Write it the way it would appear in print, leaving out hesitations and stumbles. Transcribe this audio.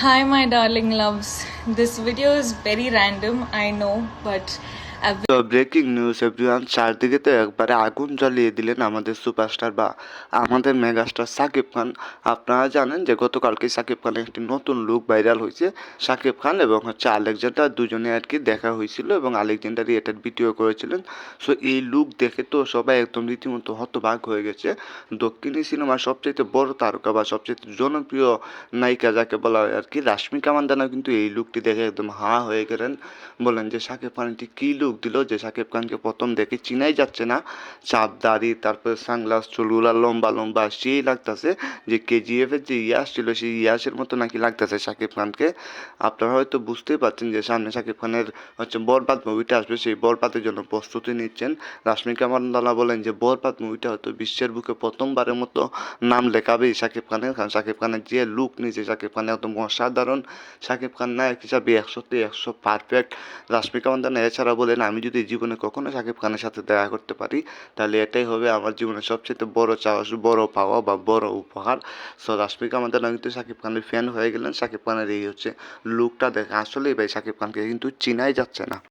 Hi, my darling loves. This video is very random, I know, but I've তো breaking news everyone, চারদিকে তো একবারে আগুন জ্বালিয়ে দিলেন আমাদের সুপারস্টার বা আমাদের মেগাস্টার সাকিব খান। আপনারা জানেন যে গতকালকে সাকিব খানের একটি নতুন লুক ভাইরাল হয়েছে। সাকিব খান এবং আলেকজান্ডার দুজনে আর কি দেখা হয়েছিল এবং আলেকজান্ডারই এটার ভিডিও করেছিলেন। সো এই লুক দেখে তো সবাই একদম রীতিমতো হতবাক হয়ে গেছে। দক্ষিণী সিনেমার সবচেয়ে বড় তারকা বা সবচেয়ে জনপ্রিয় নায়িকা যাকে বলা হয় আর কি, রাশ্মিকা মান্দানা কিন্তু এই লুকটি দেখে একদম হা হয়ে গেলেন। বলেন যে সাকিব খান এটি কী লুক দিল, যে সাকিব খানকে প্রথম দেখে চিনাই যাচ্ছে না। চাপ দাড়ি, তারপরে সানগ্লাস, চুলগুলা লম্বা লম্বা, সেই লাগতেছে যে কেজিএফ এর যে ইয়াস ছিল সেই ইয়াসের মতো নাকি লাগতেছে সাকিব খানকে। আপনারা হয়তো বুঝতেই পারছেন যে সামনে সাকিব খানের বরবাদ মুভিটা আসবে, সেই বরবাদের জন্য প্রস্তুতি নিচ্ছেন। রাশ্মিকা মান্দানা বলেন যে বরবাদ মুভিটা হয়তো বিশ্বের বুকে প্রথমবারের মতো নাম লেখাবেই সাকিব খানের, কারণ সাকিব খানের যে লুক নিয়েছে, সাকিব খান একদম অসাধারণ। সাকিব খান নায়ক হিসাবে 100তে 100 পারফেক্ট। রাশ্মিকা মান্দানা এছাড়া বলেন, আমি যদি জীবনে কখনো সাকিব খানের সাথে দেখা করতে পারি তাহলে এটাই হবে আমার জীবনের সবচেয়ে বড় চাওয়া, বড় পাওয়া বা বড় উপহার। সো রাশ্মিকা মান্দানা কিন্তু সাকিব খানের ফ্যান হয়ে গেলেন। সাকিব খানের এই লুকটা দেখে আসলেই ভাই সাকিব খানকে কিন্তু চিনাই যাচ্ছে না।